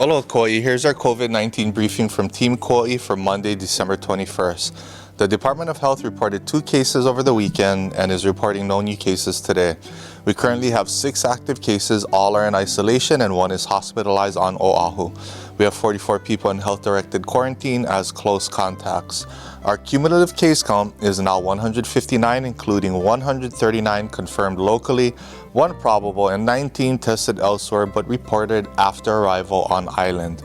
Hello, Kauai. Here's our COVID-19 briefing from Team Kauai for Monday, December 21st. The Department of Health reported 2 cases over the weekend and is reporting no new cases today. We currently have 6 active cases, all are in isolation, and 1 is hospitalized on Oahu. We have 44 people in health-directed quarantine as close contacts. Our cumulative case count is now 159, including 139 confirmed locally, 1 probable, and 19 tested elsewhere but reported after arrival on island.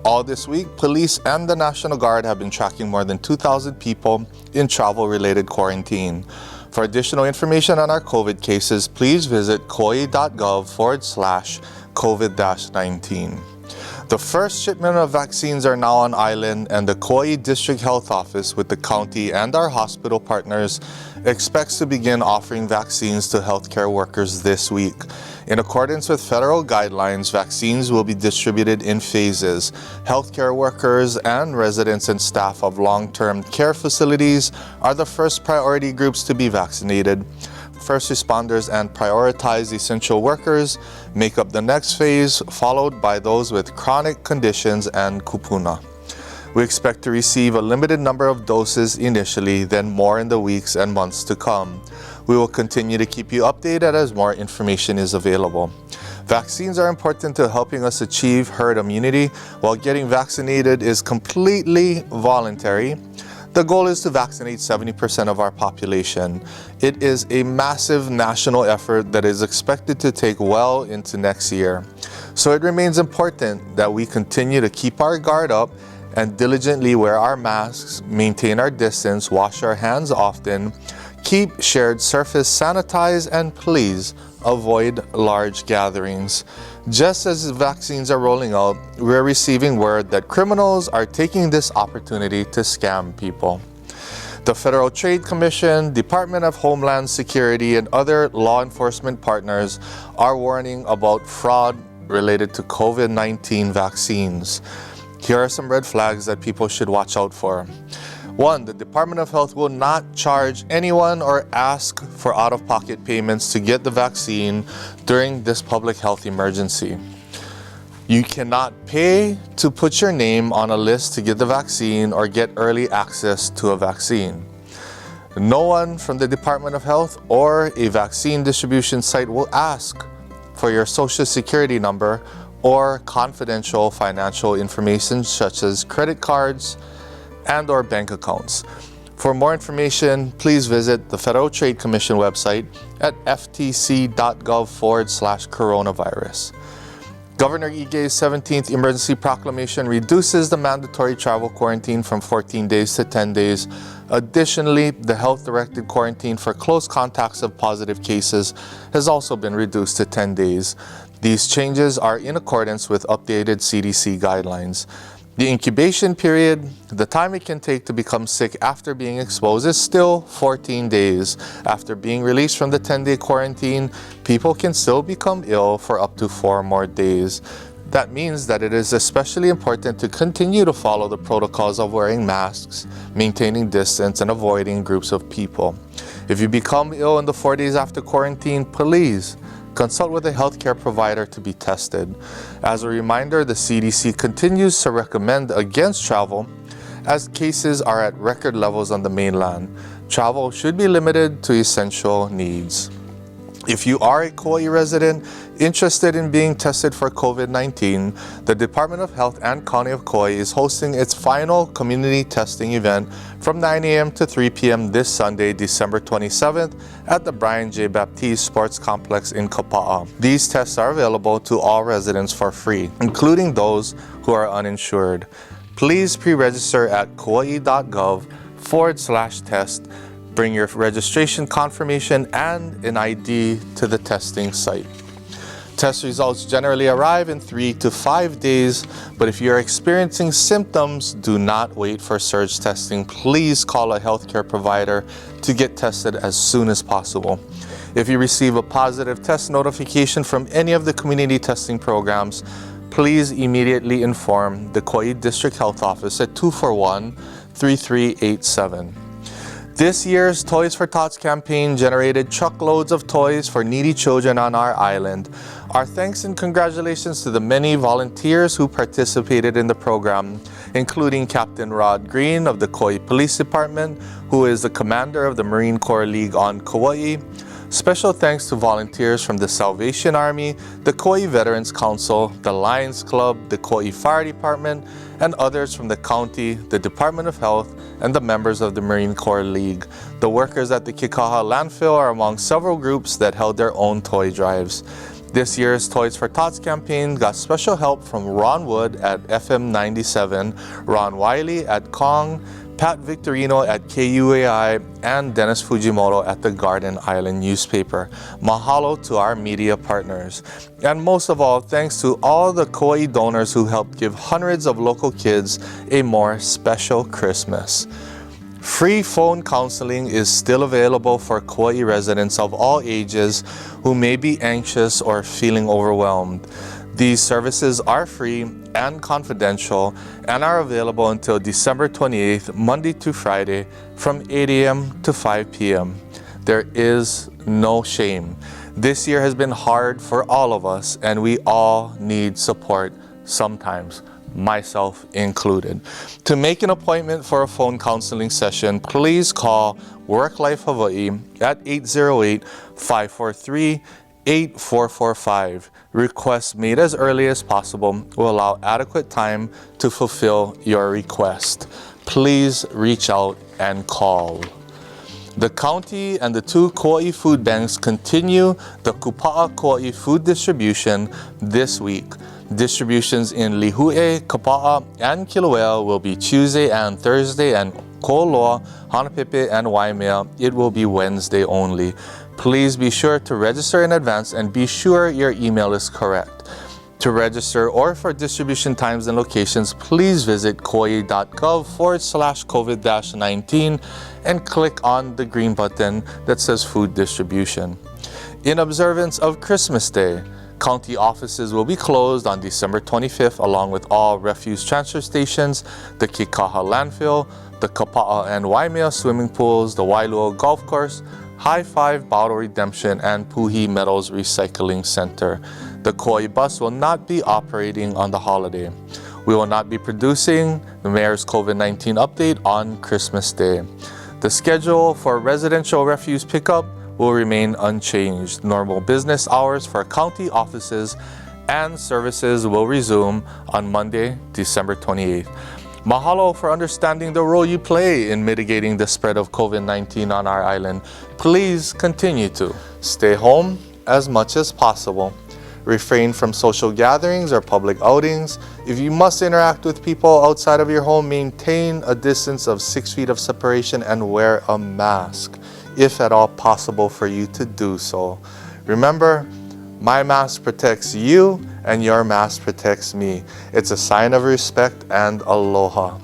All this week, police and the National Guard have been tracking more than 2,000 people in travel-related quarantine. For additional information on our COVID cases, please visit kauai.gov/COVID-19. The first shipment of vaccines are now on island, and the Kauai District Health Office with the county and our hospital partners expects to begin offering vaccines to healthcare workers this week. In accordance with federal guidelines, vaccines will be distributed in phases. Healthcare workers and residents and staff of long-term care facilities are the first priority groups to be vaccinated. First responders and prioritized essential workers make up the next phase, followed by those with chronic conditions and kupuna. We expect to receive a limited number of doses initially, then more in the weeks and months to come. We will continue to keep you updated as more information is available. Vaccines are important to helping us achieve herd immunity. While getting vaccinated is completely voluntary, the goal is to vaccinate 70% of our population. It is a massive national effort that is expected to take well into next year. So it remains important that we continue to keep our guard up and diligently wear our masks, maintain our distance, wash our hands often, keep shared surface sanitized, and please avoid large gatherings. Just as vaccines are rolling out, we're receiving word that criminals are taking this opportunity to scam people. The Federal Trade Commission, Department of Homeland Security, and other law enforcement partners are warning about fraud related to COVID-19 vaccines. Here are some red flags that people should watch out for. 1. The Department of Health will not charge anyone or ask for out-of-pocket payments to get the vaccine during this public health emergency. You cannot pay to put your name on a list to get the vaccine or get early access to a vaccine. No one from the Department of Health or a vaccine distribution site will ask for your Social Security number or confidential financial information such as credit cards and/or bank accounts. For more information, please visit the Federal Trade Commission website at ftc.gov/coronavirus. Governor Ige's 17th emergency proclamation reduces the mandatory travel quarantine from 14 days to 10 days. Additionally, the health-directed quarantine for close contacts of positive cases has also been reduced to 10 days. These changes are in accordance with updated CDC guidelines. The incubation period, the time it can take to become sick after being exposed, is still 14 days. After being released from the 10-day quarantine, people can still become ill for up to 4 more days. That means that it is especially important to continue to follow the protocols of wearing masks, maintaining distance, and avoiding groups of people. If you become ill in the 4 days after quarantine, please consult with a healthcare provider to be tested. As a reminder, the CDC continues to recommend against travel as cases are at record levels on the mainland. Travel should be limited to essential needs. If you are a Kauai resident interested in being tested for COVID-19, the Department of Health and County of Kauai is hosting its final community testing event from 9 a.m. to 3 p.m. this Sunday, December 27th at the Brian J. Baptiste Sports Complex in Kapa'a. These tests are available to all residents for free, including those who are uninsured. Please pre-register at kauai.gov/test. Bring your registration confirmation and an ID to the testing site. Test results generally arrive in 3 to 5 days, but if you're experiencing symptoms, do not wait for surge testing. Please call a healthcare provider to get tested as soon as possible. If you receive a positive test notification from any of the community testing programs, please immediately inform the Kauai District Health Office at 241-3387. This year's Toys for Tots campaign generated truckloads of toys for needy children on our island. Our thanks and congratulations to the many volunteers who participated in the program, including Captain Rod Green of the Kauai Police Department, who is the commander of the Marine Corps League on Kauai. Special thanks to volunteers from the Salvation Army, the Kauai Veterans Council, the Lions Club, the Kauai Fire Department, and others from the county, the Department of Health, and the members of the Marine Corps League. The workers at the Kekaha landfill are among several groups that held their own toy drives. This year's Toys for Tots campaign got special help from Ron Wood at FM 97, Ron Wiley at Kong, Pat Victorino at KUAI, and Dennis Fujimoto at the Garden Island newspaper. Mahalo to our media partners. And most of all, thanks to all the Kauai donors who helped give hundreds of local kids a more special Christmas. Free phone counseling is still available for Kauai residents of all ages who may be anxious or feeling overwhelmed. These services are free and confidential and are available until December 28th, Monday to Friday, from 8 a.m. to 5 p.m. There is no shame. This year has been hard for all of us, and we all need support sometimes, myself included. To make an appointment for a phone counseling session, please call Work Life Hawaii at 808-543-8445. Requests made as early as possible will allow adequate time to fulfill your request. Please reach out and call. The county and the two Kauai food banks continue the Kupa'a Kauai food distribution this week. Distributions in Lihue, Kapa'a, and Kilauea will be Tuesday and Thursday, and Koloa, Hanapepe, and Waimea, it will be Wednesday only. Please be sure to register in advance and be sure your email is correct. To register or for distribution times and locations, please visit kauai.gov/COVID-19 and click on the green button that says Food Distribution. In observance of Christmas Day, county offices will be closed on December 25th, along with all refuse transfer stations, the Kekaha landfill, the Kapa'a and Waimea swimming pools, the Wailuo golf course, High Five Bottle Redemption, and Puhi Metals Recycling Center. The Kauai bus will not be operating on the holiday. We will not be producing the Mayor's COVID-19 update on Christmas Day. The schedule for residential refuse pickup will remain unchanged. Normal business hours for county offices and services will resume on Monday, December 28th. Mahalo for understanding the role you play in mitigating the spread of COVID-19 on our island. Please continue to stay home as much as possible. Refrain from social gatherings or public outings. If you must interact with people outside of your home, maintain a distance of 6 feet of separation and wear a mask, if at all possible for you to do so. Remember, my mask protects you and your mask protects me. It's a sign of respect and aloha.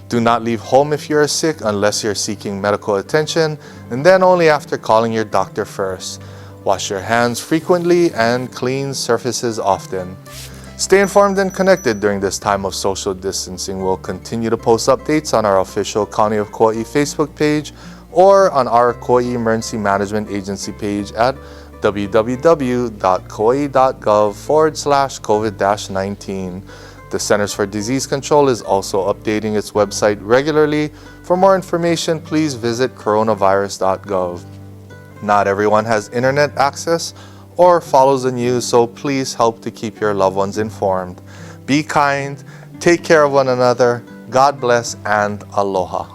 Do not leave home if you are sick unless you're seeking medical attention, and then only after calling your doctor first. Wash your hands frequently and clean surfaces often. Stay informed and connected during this time of social distancing. We'll continue to post updates on our official County of Kauai Facebook page or on our Kauai Emergency Management Agency page at www.kauai.gov/COVID-19. The Centers for Disease Control is also updating its website regularly. For more information, please visit coronavirus.gov. Not everyone has internet access or follows the news, so please help to keep your loved ones informed. Be kind, take care of one another, God bless, and aloha.